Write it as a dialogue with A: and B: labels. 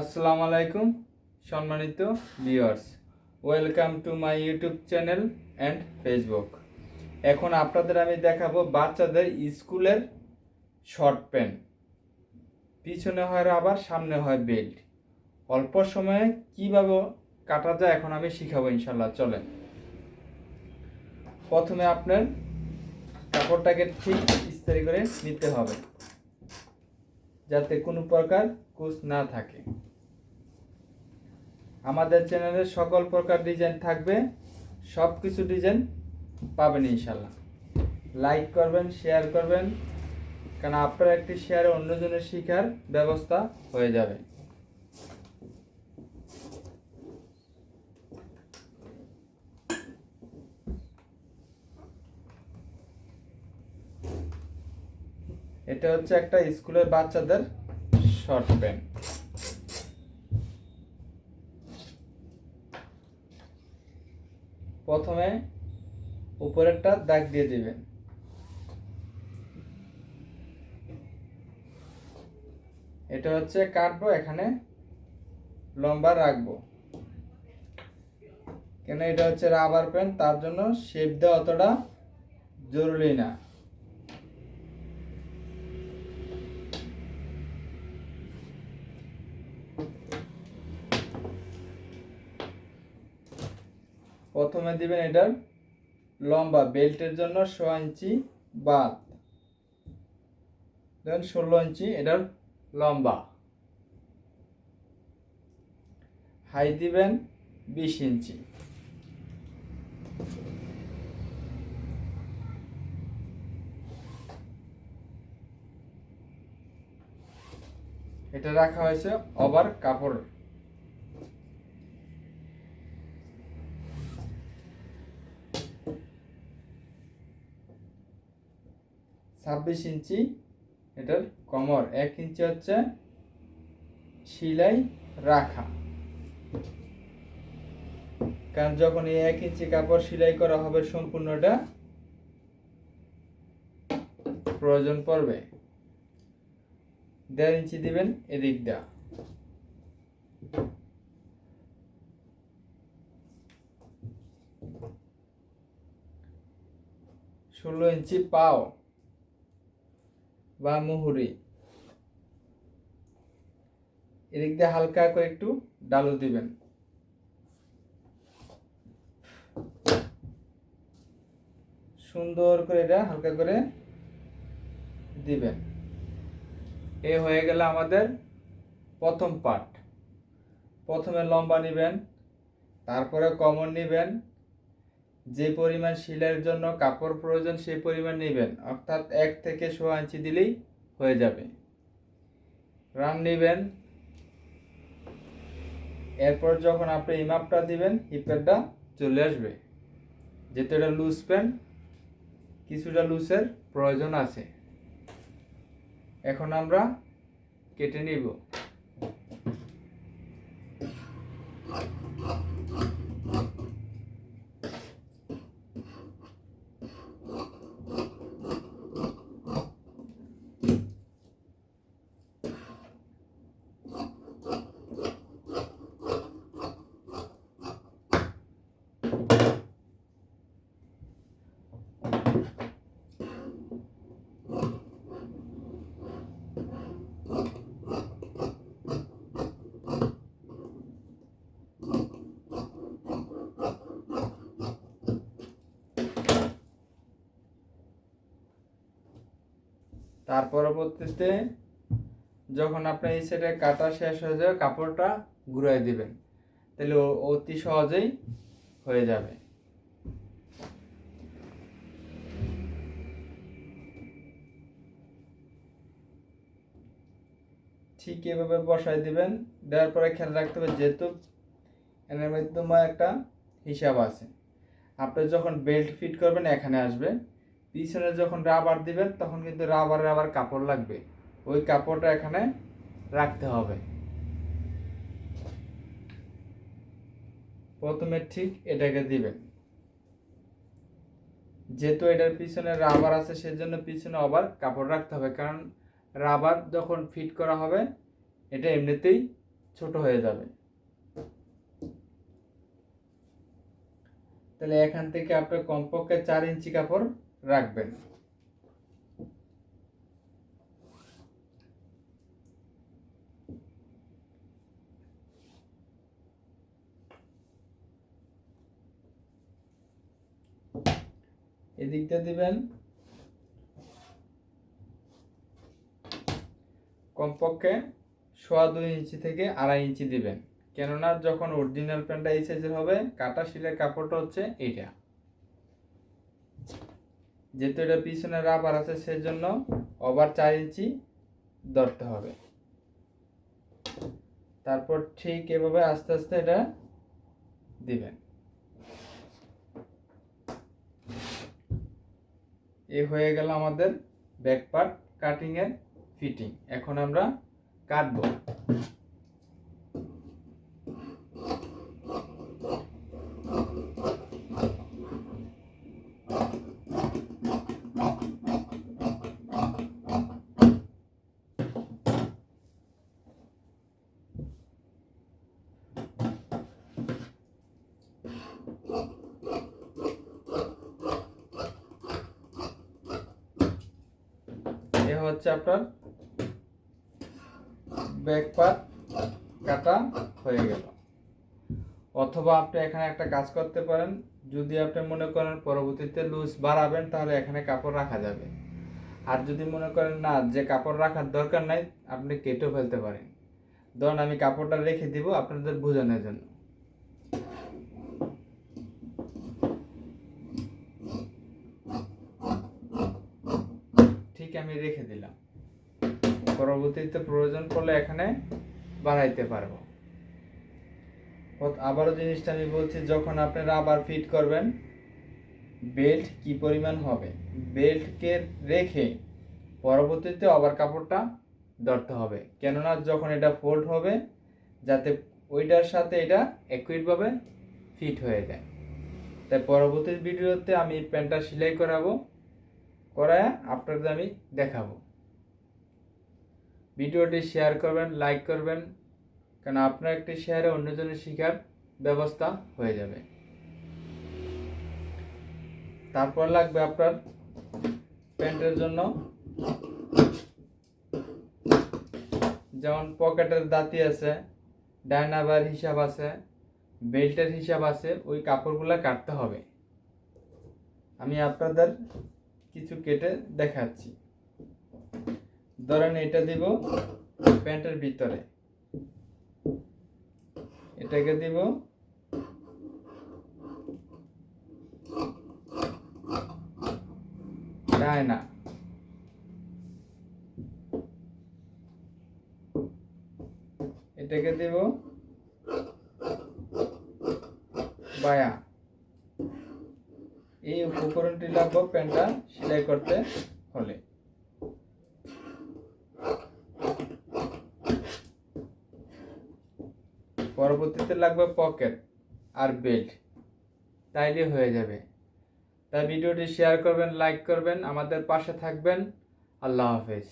A: আসসালামু আলাইকুম সম্মানিত viewers, welcome to my YouTube channel and Facebook. এখন আপনাদের আমি দেখাবো বাচ্চাদের স্কুলের শর্ট প্যান্ট। পিছনে হয় রাবার, সামনে হয় বেল্ট। অল্প সময়ে কিভাবে কাটা যায় এখন আমি শিখাবো ইনশাল্লাহ। চলেন, প্রথমে আপনার কাপড়টাকে ঠিক ইস্ত্রি করে নিতে হবে যাতে কোনো প্রকার কুচ না থাকে। আমাদের চ্যানেলে সকল প্রকার ডিজাইন থাকবে, সব কিছু ডিজাইন পাবেন ইনশাল্লাহ। লাইক করবেন, শেয়ার করবেন, কারণ আপনার একটি শেয়ারে অন্যজনের শিখার ব্যবস্থা হয়ে যাবে। এটা হচ্ছে একটা স্কুলের বাচ্চাদের শর্ট প্যান্ট। প্রথমে উপরেরটা দাগ দিয়ে দিবেন। এটা হচ্ছে কাটবো, এখানে লম্বা রাখবো, কেন এটা হচ্ছে রাবার প্যান্ট, তার জন্য শেপ দেওয়া অতটা জরুরি না। প্রথমে দিবেন এটার লম্বা, বেল্টের জন্য 16 ইঞ্চি বাদ, দেন 16 ইঞ্চি এটার লম্বা। হাই দিবেন 20 ইঞ্চি। এটা রাখা হয়েছে ওভার কাপড়। ছাব্বিশ ইঞ্চি এটার কমর, 1 ইঞ্চি হচ্ছে সেলাই রাখা, কারণ যখন এই 1 ইঞ্চি কাপড় সেলাই করা হবে সম্পূর্ণটা প্রয়োজন পড়বে। 1.5 ইঞ্চি দিবেন এদিকটা। ষোলো ইঞ্চি পাও বা মুহুরি, এদিক দিয়ে হালকা করে একটু ডালু দিবেন। সুন্দর করে এটা হালকা করে দিবেন। এই হয়ে গেল আমাদের প্রথম পার্ট। প্রথমে লম্বা নেবেন, তারপরে কমর নেবেন, যে পরিমাণ সেলাইয়ের জন্য কাপড় প্রয়োজন সেই পরিমাণ নেবেন, অর্থাৎ 1 থেকে 16 ইঞ্চি দিলেই হয়ে যাবে। রান নেবেন। এরপর যখন আপনি ইমাপটা দিবেন হিপেরটা চলে আসবে, যেহেতু এটা লুজ প্যান্ট, কিছুটা লুজের প্রয়োজন আছে। এখন আমরা কেটে নিব। তার পরবর্তীতে যখন আপনার এই সাইডে কাটা শেষ হয়ে যাবে, কাপড়টা ঘুরাই দিবেন, তাহলে অতি সহজেই হয়ে যাবে। ঠিক এভাবে বসাই দিবেন। দেওয়ার পরে খেয়াল রাখতে হবে, যেহেতু এর মধ্যে একটা হিসাব আছে, আপনি যখন বেল্ট ফিট করবেন এখানে আসবে, পিছনে যখন রাবার দিবেন তখন কিন্তু রাবারের আবার কাপড় লাগবে, ওই কাপড়টা এখানে রাখতে হবে। প্রথমে ঠিক এটাকে দিবেন, যেহেতু এটার পিছনে রাবার আছে সেজন্য পিছনে আবার কাপড় রাখতে হবে, কারণ রাবার যখন ফিট করা হবে এটা এমনিতেই ছোট হয়ে যাবে। তাহলে এখান থেকে আপনি কমপক্ষে 4 ইঞ্চি কাপড় রাখবেন। এদিকটা দিবেন কমপক্ষে 2.5 ইঞ্চি থেকে 2.5 ইঞ্চি দিবেন, কেননা যখন অরিজিনাল প্যান্টটা এই সাইজের হবে, কাটা সেলাই কাপড়টা হচ্ছে এইটা, যেহেতু এটা পিছনে রাবার আছে সেজন্য ওভার 4 ইঞ্চি ধরতে হবে। তারপর ঠিক এভাবে আস্তে আস্তে এটা দিবেন। এই হয়ে গেল আমাদের ব্যাক পার্ট কাটিং এর ফিটিং। এখন আমরা কাটবো। এ হচ্ছে আপনার ব্যাক পার্ট কাটা হয়ে গেল। অথবা আপনি এখানে একটা কাজ করতে পারেন, যদি আপনি মনে করেন পরবর্তীতে লুজ বাড়াবেন তাহলে এখানে কাপড় রাখা যাবে। আর যদি মনে করেন না যে কাপড় রাখার দরকার নাই, আপনি কেটেও ফেলতে পারেন। ধরুন আমি কাপড়টা রেখে দিব আপনাদের বোঝানোর জন্য। ঠিক আমি রেখে দিলাম, পরবর্তীতে প্রয়োজন পড়লে এখানে বাড়াইতে পারবো। আবারও জিনিসটা আমি বলছি, যখন আপনারা আবার ফিট করবেন বেল্ট কি পরিমাণ হবে, বেল্টকে রেখে পরবর্তীতে আবার কাপড়টা ধরতে হবে, কেননা যখন এটা ফোল্ড হবে যাতে ওইটার সাথে এটা একইভাবে ফিট হয়ে যায়। তাই পরবর্তী ভিডিওতে আমি প্যান্টটা সেলাই করায় আপনাদের আমি দেখাবো। ভিডিওটি শেয়ার করবেন, লাইক করবেন, কারণ আপনার একটি শেয়ারে অন্যজনের শেখার ব্যবস্থা হয়ে যাবে। তারপর লাগবে আপনার প্যান্টের জন্য যেমন পকেটের দাঁতি আছে, ডায়নাবার হিসাব আছে, বেল্টের হিসাব আছে, ওই কাপড়গুলো কাটতে হবে। আমি আপনাদের কিছু কেটে দেখাচ্ছি। ধরেন এটা দিব প্যান্টের ভিতরে, এটাকে দিব ডায়না, এটাকে দিব বায়া। এই উপকরণটি লাগবে প্যান্টটা সেলাই করতে হলে। পরবর্তীতে লাগবে পকেট আর বেল্ট, তাইলে হয়ে যাবে। তাই ভিডিওটি শেয়ার করবেন, লাইক করবেন, আমাদের পাশে থাকবেন। আল্লাহ হাফেজ।